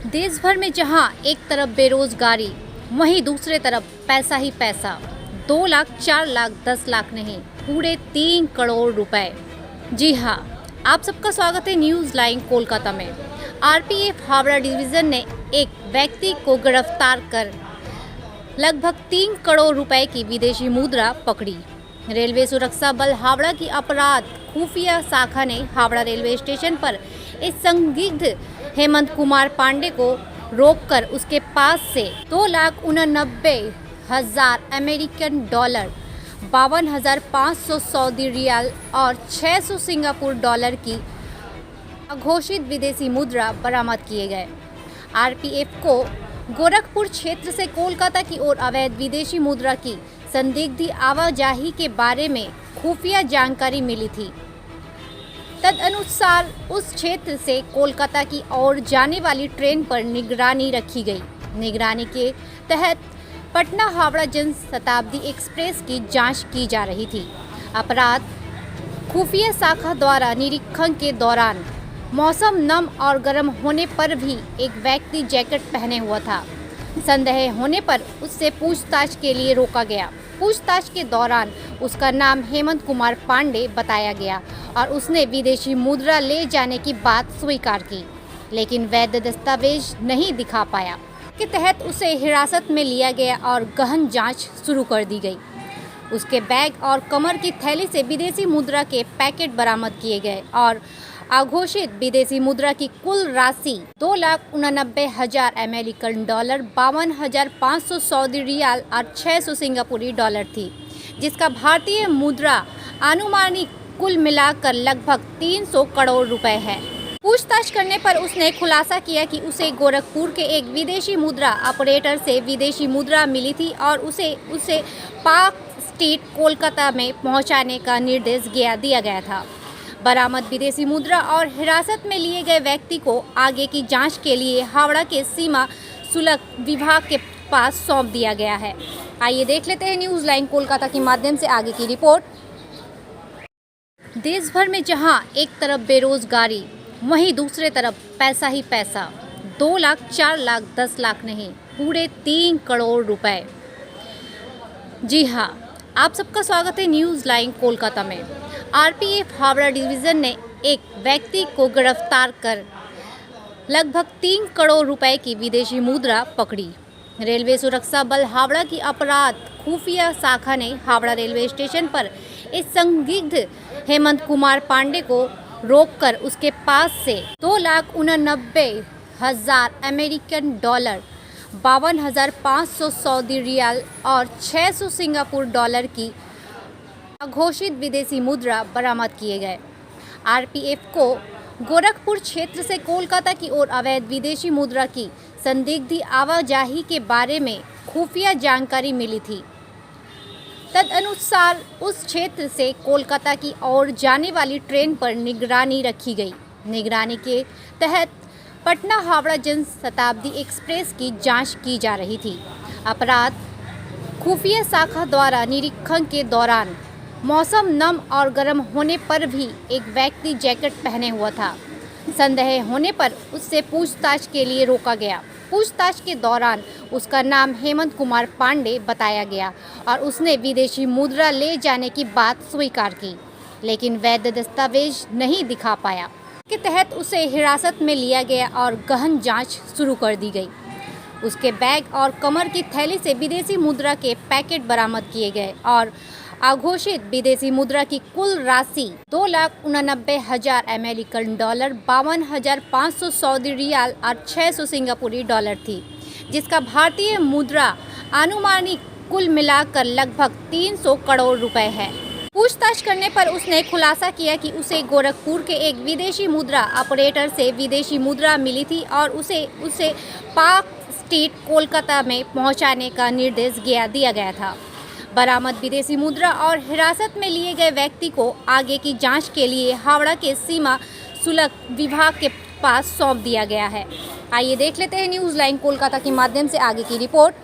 देश भर में जहां एक तरफ बेरोजगारी, वहीं दूसरे तरफ पैसा ही पैसा। 2 लाख, 4 लाख, 10 लाख नहीं, पूरे 3 करोड़ रुपए। जी हाँ, आप सबका स्वागत है न्यूज़ लाइन कोलकाता में। आरपीएफ हावड़ा डिवीज़न ने एक व्यक्ति को गिरफ्तार कर लगभग 3 करोड़ रुपए की विदेशी मुद्रा पकड़ी। रेलवे सुरक्षा बल हावड़ा की अपराध खुफिया शाखा ने हावड़ा रेलवे स्टेशन पर इस संदिग्ध हेमंत कुमार पांडे को रोककर उसके पास से 2,89,000 अमेरिकन डॉलर, 52,500 सऊदी रियाल और 600 सिंगापुर डॉलर की अघोषित विदेशी मुद्रा बरामद किए गए। आरपीएफ को गोरखपुर क्षेत्र से कोलकाता की ओर अवैध विदेशी मुद्रा की संदिग्ध आवाजाही के बारे में खुफिया जानकारी मिली थी। तदनुसार उस क्षेत्र से कोलकाता की ओर जाने वाली ट्रेन पर निगरानी रखी गई। निगरानी के तहत पटना हावड़ा जनशताब्दी एक्सप्रेस की जांच की जा रही थी। अपराध खुफिया शाखा द्वारा निरीक्षण के दौरान मौसम नम और गर्म होने पर भी एक व्यक्ति जैकेट पहने हुआ था। संदेह होने पर उससे पूछताछ के लिए रोका गया। पूछताछ के दौरान उसका नाम हेमंत कुमार पांडे बताया गया और उसने विदेशी मुद्रा ले जाने की बात स्वीकार की, लेकिन वैध दस्तावेज नहीं दिखा पाया। के तहत उसे हिरासत में लिया गया और गहन जांच शुरू कर दी गई। उसके बैग और कमर की थैली से विदेशी मुद्रा के पैकेट बरामद किए गए और अघोषित विदेशी मुद्रा की कुल राशि 2,89,000 अमेरिकन डॉलर, 52,500 सऊदी रियाल और 600 सिंगापुरी डॉलर थी, जिसका भारतीय मुद्रा अनुमानिक कुल मिलाकर लगभग 300 करोड़ रुपए है। पूछताछ करने पर उसने खुलासा किया कि उसे गोरखपुर के एक विदेशी मुद्रा ऑपरेटर से विदेशी मुद्रा मिली थी और उसे पार्क स्ट्रीट कोलकाता में पहुंचाने का निर्देश दिया गया था। बरामद विदेशी मुद्रा और हिरासत में लिए गए व्यक्ति को आगे की जांच के लिए हावड़ा के सीमा शुल्क विभाग के पास सौंप दिया गया है। आइए देख लेते हैं न्यूज़ लाइन कोलकाता के माध्यम से आगे की रिपोर्ट। देश भर में जहां एक तरफ बेरोजगारी, वहीं दूसरे तरफ पैसा ही पैसा। 2 लाख, 4 लाख, 10 लाख नहीं, पूरे 3 करोड़ रुपए। जी हाँ, आप सबका स्वागत है न्यूज़ लाइन कोलकाता में। आरपीएफ हावड़ा डिवीज़न ने एक व्यक्ति को गिरफ्तार कर लगभग 3 करोड़ रुपए की विदेशी मुद्रा पकड़ी। रेलवे सुरक्षा बल हावड़ा की अपराध खुफिया शाखा ने हावड़ा रेलवे स्टेशन पर इस संदिग्ध हेमंत कुमार पांडे को रोककर उसके पास से 2,89,000 अमेरिकन डॉलर, 52,500 सऊदी रियाल और 600 सिंगापुर डॉलर की अघोषित विदेशी मुद्रा बरामद किए गए। आरपीएफ को गोरखपुर क्षेत्र से कोलकाता की ओर अवैध विदेशी मुद्रा की संदिग्ध आवाजाही के बारे में खुफिया जानकारी मिली थी। तदनुसार उस क्षेत्र से कोलकाता की ओर जाने वाली ट्रेन पर निगरानी रखी गई। निगरानी के तहत पटना हावड़ा जनशताब्दी एक्सप्रेस की जांच की जा रही थी। अपराध खुफिया शाखा द्वारा निरीक्षण के दौरान मौसम नम और गर्म होने पर भी एक व्यक्ति जैकेट पहने हुआ था। संदेह होने पर उससे पूछताछ के लिए रोका गया। पूछताछ के दौरान उसका नाम हेमंत कुमार पांडे बताया गया और उसने विदेशी मुद्रा ले जाने की बात स्वीकार की, लेकिन वैध दस्तावेज नहीं दिखा पाया। के तहत उसे हिरासत में लिया गया और गहन जांच शुरू कर दी गई। उसके बैग और कमर की थैली से विदेशी मुद्रा के पैकेट बरामद किए गए और अघोषित विदेशी मुद्रा की कुल राशि 2,89,000 अमेरिकन डॉलर, 52,500 सऊदी रियाल और 600 सिंगापुरी डॉलर थी, जिसका भारतीय मुद्रा अनुमानिक कुल मिलाकर लगभग 300 करोड़ रुपए है। पूछताछ करने पर उसने खुलासा किया कि उसे गोरखपुर के एक विदेशी मुद्रा ऑपरेटर से विदेशी मुद्रा मिली थी और उसे पार्क स्ट्रीट कोलकाता में पहुंचाने का निर्देश दिया गया था। बरामद विदेशी मुद्रा और हिरासत में लिए गए व्यक्ति को आगे की जांच के लिए हावड़ा के सीमा शुल्क विभाग के पास सौंप दिया गया है। आइए देख लेते हैं न्यूज़ लाइन कोलकाता के माध्यम से आगे की रिपोर्ट।